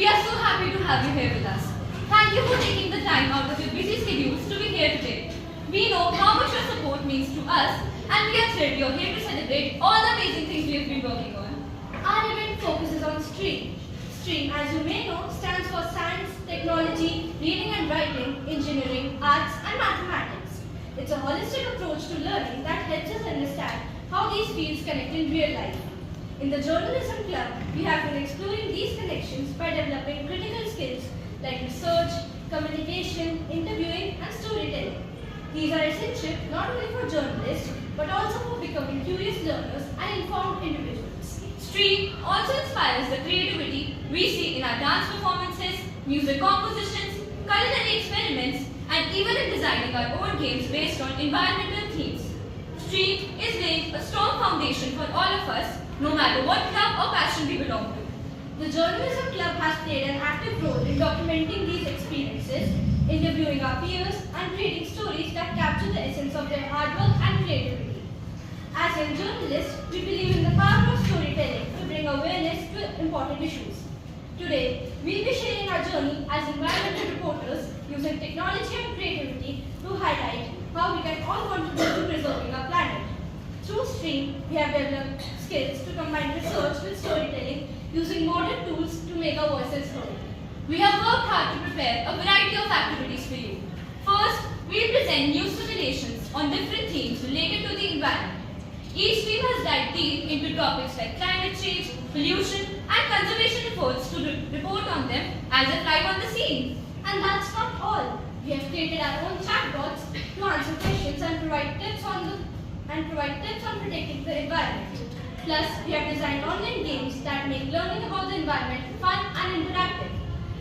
We are so happy to have you here with us. Thank you for taking the time out of your busy schedules to be here today. We know how much your support means to us, and we are thrilled you're here to celebrate all the amazing things we have been working on. Our event focuses on STREAM. STREAM, as you may know, stands for Science, Technology, Reading and Writing, Engineering, Arts and Mathematics. It's a holistic approach to learning that helps us understand how these fields connect in real life. In the Journalism Club, we have been exploring these connections by developing critical skills like research, communication, interviewing and storytelling. These are essential not only for journalists but also for becoming curious learners and informed individuals. STREAM also inspires the creativity we see in our dance performances, music compositions, culinary experiments, and even in designing our own games based on environmental themes. STREAM is laying a strong foundation for all of us, no matter what club or passion we belong to. The Journalism Club has played an active role in documenting these experiences, interviewing our peers, and creating stories that capture the essence of their hard work and creativity. As young journalists, we believe in the power of storytelling to bring awareness to important issues. Today, we'll be sharing our journey as environmental reporters using technology and creativity to highlight how we can all contribute to preserving our planet. Through STREAM, we have developed skills to combine research with storytelling using modern tools to make our voices heard. We have worked hard to prepare a variety of activities for you. First, we'll present new simulations on different themes related to the environment. Each team has dived deep into topics like climate change, pollution, and conservation efforts to report on them as if live on the scene. And that's not all. We have created our own chatbots to answer questions and provide tips on protecting the environment. Plus, we have designed online games that make learning about the environment fun and interactive.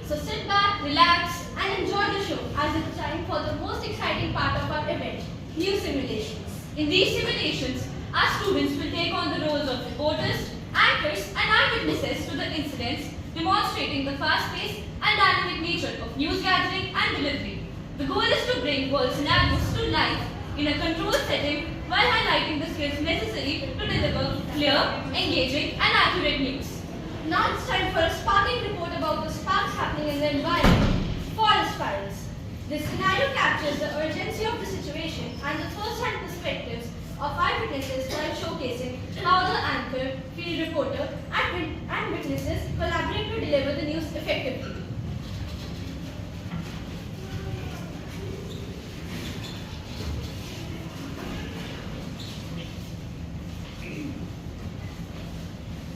So sit back, relax, and enjoy the show as it's time for the most exciting part of our event, new simulations. In these simulations, our students will take on the roles of reporters, anchors, and eyewitnesses to the incidents, demonstrating the fast-paced and dynamic nature of news gathering and delivery. The goal is to bring world scenarios to life in a controlled setting while highlighting the skills necessary to deliver clear, engaging, and accurate news. Now it's time for a sparking report about the sparks happening in the environment, forest fires. This scenario captures the urgency of the situation and the first-hand perspectives of eyewitnesses while showcasing how the anchor, field reporter, and witnesses collaborate to deliver the news effectively.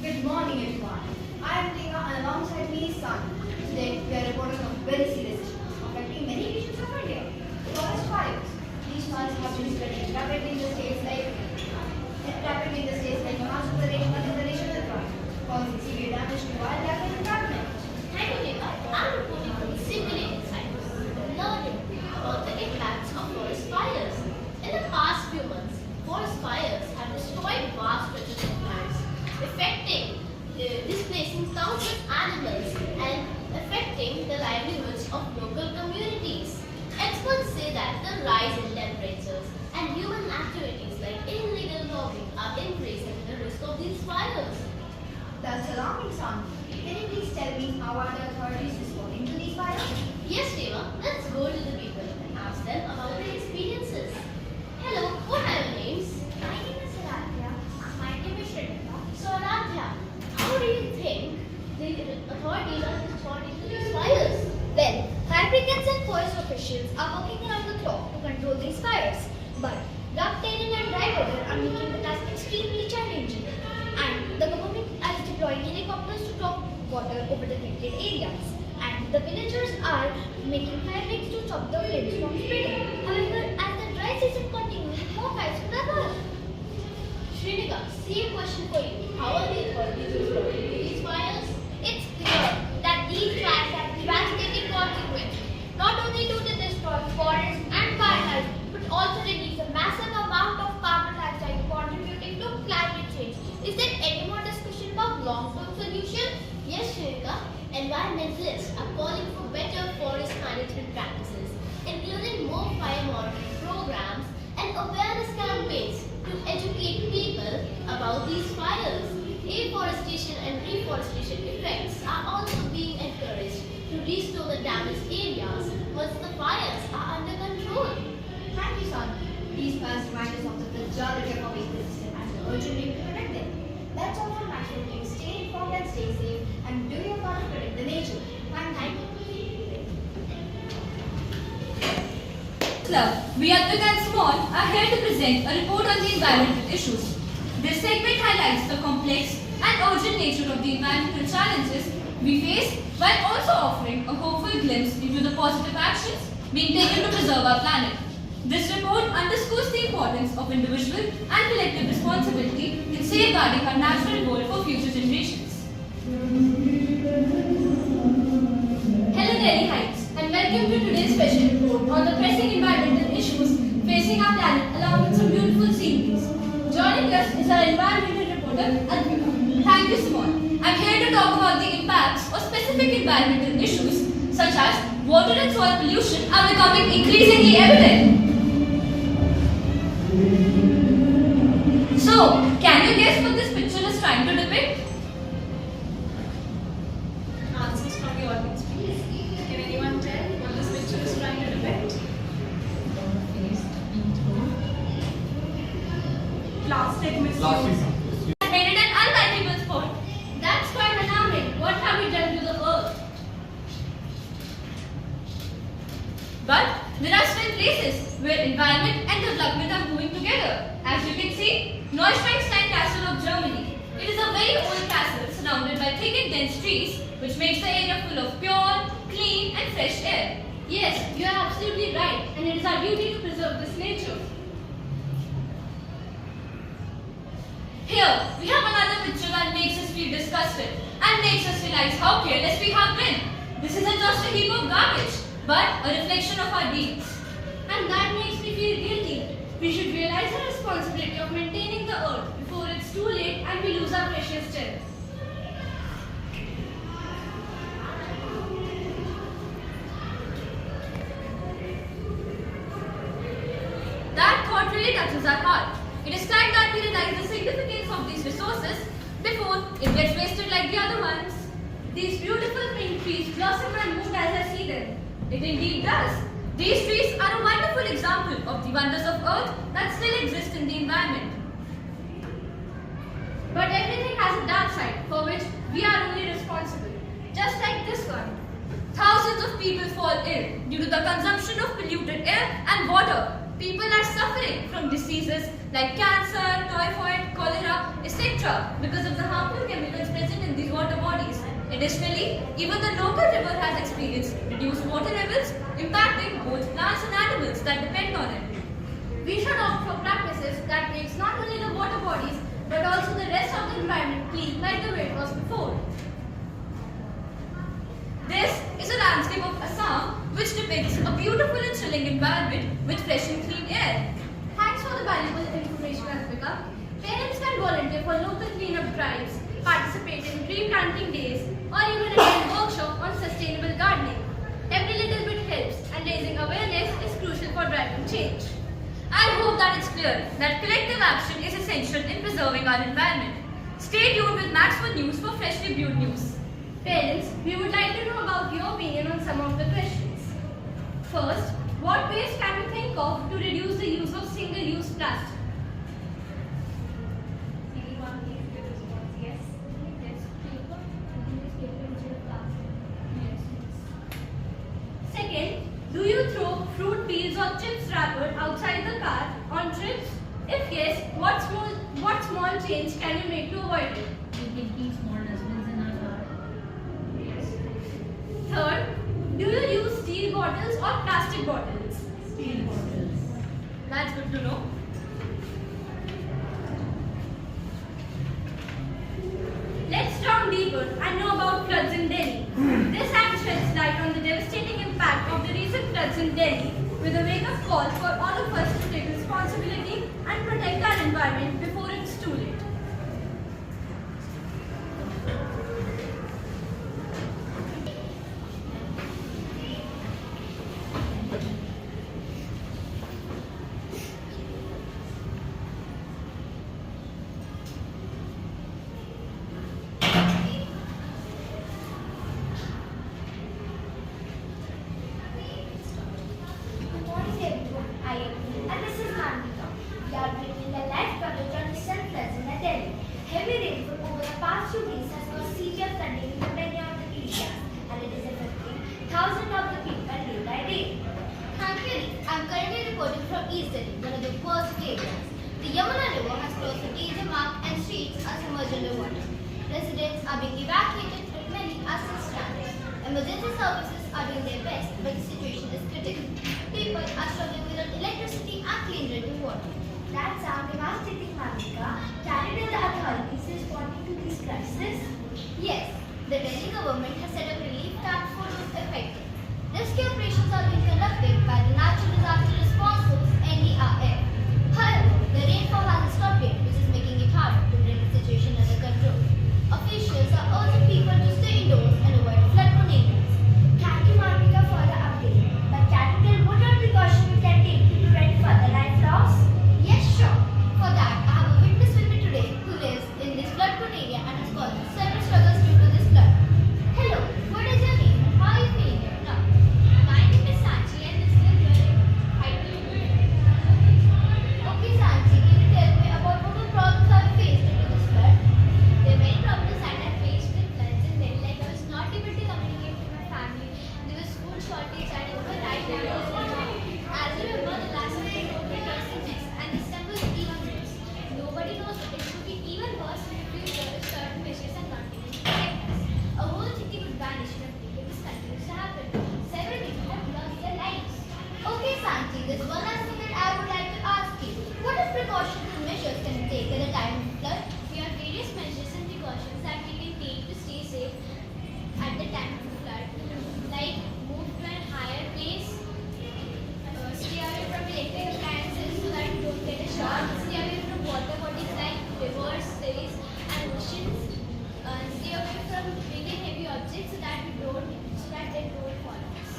Good morning, everyone. I am Tina, and alongside me is Sun. Today, we are reporting on a very serious issue affecting many regions of India: forest fires. These fires have been spreading rapidly in the states like Himachal Pradesh, Madhya Pradesh, and Uttarakhand, causing severe damage to wildlife and environment. Thank you, Tina. I'm reporting from the simulated science, learning about the impacts of forest fires. In the past few months, forest fires have destroyed vast stretches of lands, displacing countless animals and affecting the livelihoods of local communities. Experts say that the rise in temperatures and human activities like illegal logging are increasing the risk of these fires. That's alarming, Sun. Can you please tell me how are the authorities responding to these fires? Yes, Deva, let's go to the people and ask them about their experiences. Hello, what are your names? My name is Aradhya. My name is Shrenika. So, Aradhya, how do you think the authorities are responding to these fires? Well, fire brigades and forest officials are working around the clock to control these fires. But rough terrain and dry weather are making the task extremely challenging. And the government is deploying helicopters to drop water over the affected areas. And the villagers are making fire breaks to stop the flames from spreading. However, as the dry season continues, more fires could occur. Shrenika, same question for you. How are the authorities responding to these fires? It's clear that these fires have devastating consequences. Not only do they destroy forests and wildlife, but also release a massive amount of carbon dioxide contributing to climate change. Is there any more discussion about long-term solution? Yes, Shrenika. Environmentalists are calling for better forest management practices, including more fire monitoring programs and awareness campaigns to educate people about these fires. Afforestation and reforestation restore the damaged areas once the fires are under control. Thank you, son. These fires remind us of the fragility of our ecosystem and the urgent need to protect them. That's all from MaxFort News. Stay informed and stay safe, and do your part to protect the nature. Thank you. Club, we are big and small are here to present a report on the environmental issues. This segment highlights the complex and urgent nature of the environmental challenges we face while also offering a hopeful glimpse into the positive actions being taken to preserve our planet. This report underscores the importance of individual and collective responsibility in safeguarding our natural world for future generations. Hello Delhi Heights, and welcome to today's special report on the pressing environmental issues facing our planet along with some beautiful sceneries. Joining us is our environmental reporter, Advika. Thank you, Simon. I'm here to talk about the impacts of specific environmental issues such as water and soil pollution are becoming increasingly evident. So, can you guess what this picture is trying to depict? Answers from the audience, please. Can anyone tell what this picture is trying to depict? Plastic misuse. Made it an unlikable spot. That's quite alarming. What have we done to the earth? But there are still places where environment and development are moving together. As you can see, Neuschwanstein Castle of Germany. It is a very old castle surrounded by thick and dense trees, which makes the area full of pure, clean and fresh air. Yes, you are absolutely right, and it is our duty to preserve this nature. Here, we have another picture that makes us feel disgusted and makes us realize how careless we have been. This isn't just a heap of garbage, but a reflection of our deeds. And that makes me feel guilty. We should realize our responsibility of maintaining the earth before it's too late and we lose our precious strength. That thought really touches our heart. It is time that we realize the significance of these resources before it gets wasted like the other ones. These beautiful pink trees blossom and bloom as I see them. It indeed does. These trees are a wonderful example of the wonders of earth that still exist in the environment. But everything has a dark side for which we are only responsible. Just like this one. Thousands of people fall ill due to the consumption of polluted air and water. People are suffering from diseases like cancer, typhoid, cholera, etc. because of the harmful chemicals present in these water bodies. Additionally, even the local river has experienced reduced water levels, impacting both plants and animals that depend on it. We should opt for practices that makes not only the water bodies but also the rest of the environment clean like the way it was before. This is a landscape of Assam which depicts a beautiful and chilling environment with fresh and clean air. Thanks for the valuable information, Advika. Parents can volunteer for local cleanup drives, participate in tree planting days, or even attend workshops on sustainable gardening. Every little bit helps, and raising awareness is crucial for driving change. I hope that it's clear that collective action is essential in preserving our environment. Stay tuned with MaxFort News for freshly brewed news. Parents, we would like to know about your opinion on some of the questions. First, what ways can we think of to reduce the use of single-use plastic? Anyone please give a response? Yes. Yes, paper. Use paper instead of plastic. Yes. Second, do you throw fruit peels or chips wrapper outside the car on trips? If yes, what small change can you make to avoid it? We can keep small dustbins in our car. Yes. Third, do you use steel bottles or plastic bottles? Steel bottles. That's good to know. Let's drown deeper and know about floods in Delhi. This act sheds light on the devastating impact of the recent floods in Delhi with a wake-up call for all of us to take responsibility and protect our environment before it's too late. East Delhi, one of the worst areas. The Yamuna River has crossed the danger mark and streets are submerged underwater. Residents are being evacuated and many are still stranded. Emergency services are doing their best, but the situation is critical. People are struggling without electricity and clean drinking water. That sounds devastating, Malika. Can you tell the authorities responding to this crisis? Yes, the Delhi government has set up relief camps for those affected. Rescue operations are being conducted by the Natural Disaster Response Force (NDRF). However, the rainfall hasn't stopped yet, which is making it harder to bring the situation under control. Officials are urging people to stay indoors and avoid flood-prone areas. Thank you, Malika, for the update. But can you tell what are precautions we can take to prevent further life loss? Yes, sure. For that, I have a witness with me today who lives in this flood-prone area and has gone through several struggles due to this flood. Hello, what is your name and how are you feeling now? My name is Sanchi and this is very Okay, Sanchi, can you tell me about what the problems I faced due to this flood? The main problems that I faced with floods in Delhi, like I was not able to communicate with my family. There was food shortage and even right now. As you remember, the last time I wrote it was in and this time was even worse. Nobody knows it could be even worse in the future if certain measures are not taken to protect us. A whole city would vanish if this continues to happen. Several people have lost their lives. Okay, Santi, there's one last thing that I would like to ask you. What are precautions and measures can you take at a time of flood? We have various measures and precautions that we can take to stay safe at the time of the flood. Like move to a higher place, stay away from electric appliances so that you don't get a shock, stay away from water bodies like rivers, seas and oceans, stay away from big and heavy objects so that they don't fall on us.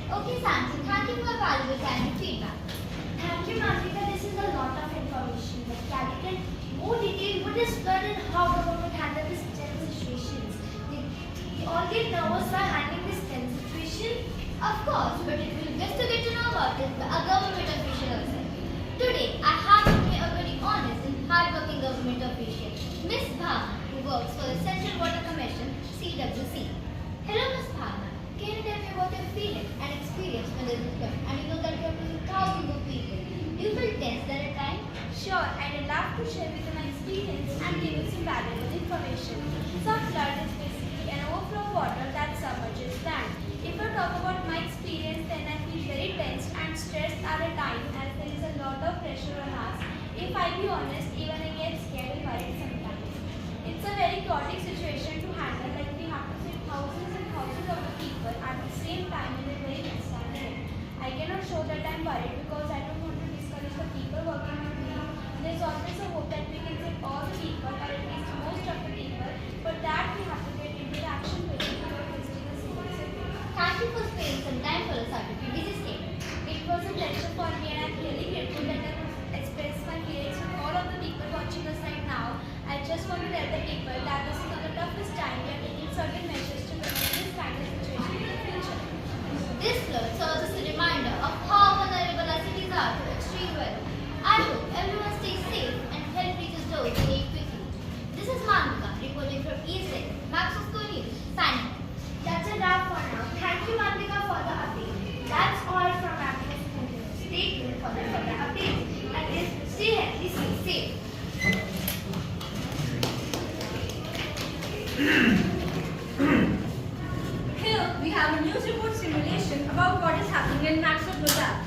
Okay, Santi, thank you for your valuable time and feedback. Thank you, Malika. This is a lot of information. But can you tell more detail what is flood and how government handle these tense situations? They all get nervous by handling this tense situation. Of course, but it will be best to get to know about it by a government official also. Today, I have with me a very honest and hardworking government official, Miss Bhavna, who works for the Central Water Commission, CWC. Hello, Miss Bhavna. Can you tell me what your feeling and experience when there is a flood? And you know that you are losing thousands of people. Do you feel tense there at times? Sure, I'd love to share with you my experience and give you some valuable information. So flood is basically an overflow of water that submerges land. If I talk about my experience, then I feel very tense and stressed at a time as there is a lot of pressure on us. If I be honest, even I get scared and worried sometimes. It's a very chaotic situation to handle, like we have to save thousands and thousands of people at the same time in a very instant. I cannot show that I'm worried because I don't want to discourage the people working with me. There's always a hope that we can save all the people or at least most of the people. For that we have to get into the action quickly before visiting the city. Thank you for spending some time for us out of your busy schedule. It was a pleasure for me and I'm really grateful that I could express my feelings with all of the people watching us right now. I just want to tell the people that this is not the toughest time. We are taking certain measures to prevent this kind of situation in the future. This flood serves as a reminder of how vulnerable our cities are to extreme weather. I hope everyone stays safe and help reaches those who need quickly. This is Manika reporting from East Delhi, MaxFort Rohini, signing off. That's a wrap for now. Thank you, Malika, for the update. That's all from MaxFort News. Stay tuned for the further updates and stay healthy, stay safe. Here we have a news report simulation about what is happening in MaxFort Mosaic.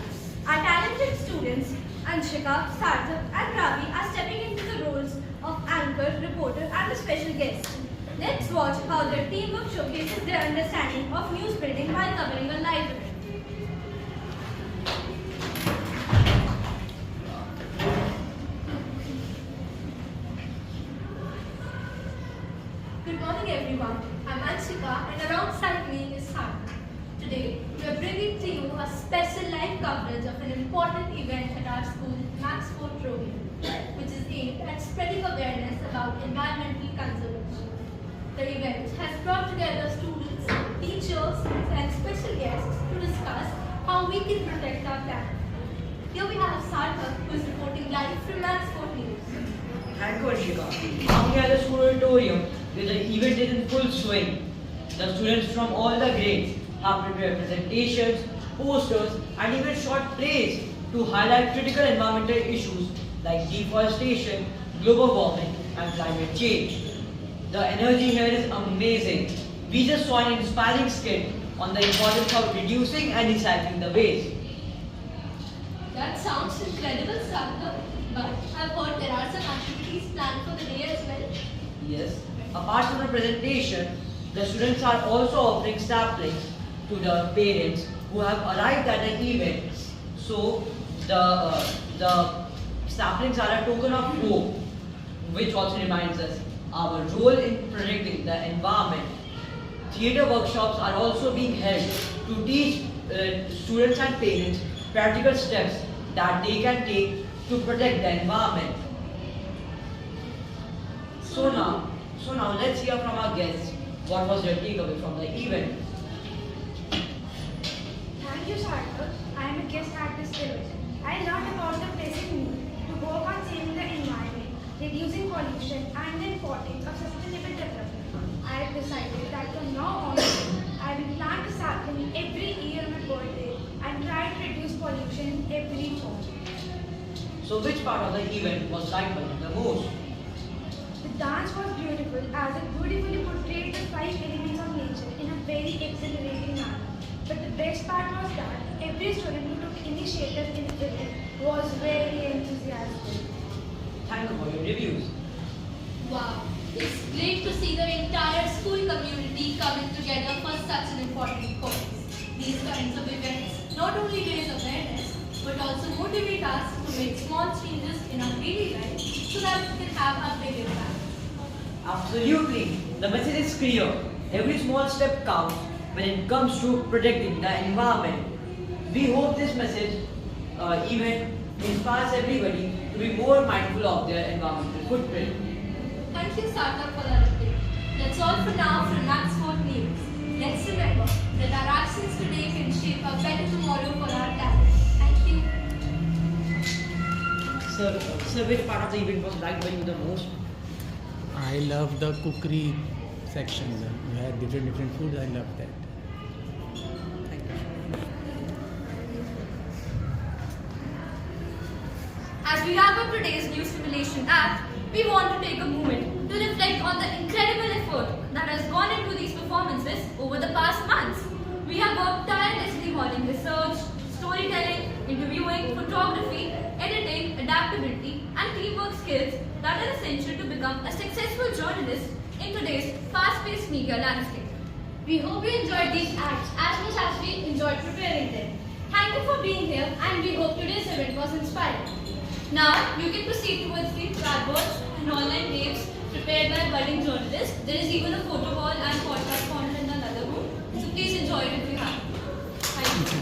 Our talented students Anshika, Sarthak and Ravi are stepping into the roles of anchor, reporter and a special guest. Let's watch how their teamwork showcases their understanding of news building while covering a live event. Good morning everyone. I'm Anshika and alongside me is Sarthak. Today we are bringing to you a special live coverage of an important event at our school, MaxFort Rohini, which is aimed at spreading awareness about environmental conservation. The event has brought together students, teachers and special guests to discuss how we can protect our planet. Here we have Sarthak, who is reporting live from MaxFort News. Thank you, Anshika. I'm here at the school auditorium where the event is in full swing. The students from all the grades have prepared presentations, posters, and even short plays to highlight critical environmental issues like deforestation, global warming, and climate change. The energy here is amazing. We just saw an inspiring skit on the importance of reducing and recycling the waste. That sounds incredible, Sarthak. But I've heard there are some activities planned for the day as well. Yes. Apart from the presentation, the students are also offering saplings to the parents who have arrived at the event. So the saplings are a token of hope, which also reminds us our role in protecting the environment. Theatre workshops are also being held to teach students and parents practical steps that they can take to protect the environment. So now let's hear from our guests what was their takeaway from the event. Thank you, Sarthak. I am a guest at this event. I learned about the pressing need to work on saving the environment, reducing pollution, and the importance of sustainable development. I have decided that from now on, I will plant a sapling every year on my birthday and try to reduce pollution in every form. So which part of the event was liked by you the most? The dance was beautiful as it beautifully portrayed the 5 elements of nature in a very exhilarating manner. But the best part was that every student who took initiative in the event was very enthusiastic. Thank you for your reviews. Wow, it's great to see the entire school community coming together for such an important cause. These kinds of events not only raise awareness but also motivate us to make small changes in our daily life so that we can have a big impact. Absolutely. The message is clear. Every small step counts when it comes to protecting the environment. We hope this message event inspires everybody to be more mindful of their environmental footprint. Thank you, Sarthak, for that update. That's all for now from MaxFort News. Let's remember that our actions today can shape a better tomorrow for our planet. Thank you. Sir, which part of the event was liked by you the most? I love the cookery section. We had different foods. I love that. As we wrap up today's New Simulation Act, we want to take a moment to reflect on the incredible effort that has gone into these performances over the past months. We have worked tirelessly honing research, storytelling, interviewing, photography, editing, adaptability, and teamwork skills that are essential to become a successful journalist in today's fast-paced media landscape. We hope you enjoyed these acts as much as we enjoyed preparing them. Thank you for being here and we hope today's event was inspiring. Now, you can proceed towards the cardboards and online tapes prepared by budding journalists. There is even a photo wall and podcast corner in another room. So please enjoy it if you have. Thank you.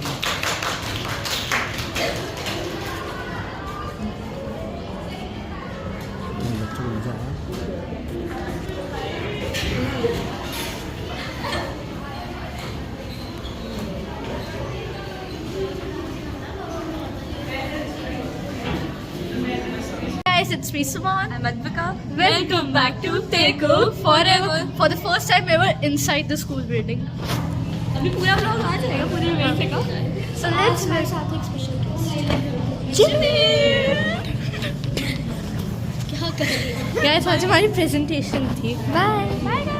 Guys, it's me Suman. I'm Advika. Welcome back to Teko Forever for the first time ever inside the school building. अभी पूरा vlog आ जाएगा पूरे event का. So let's हमारे साथ एक special Guys, आज हमारी presentation थी. Bye bye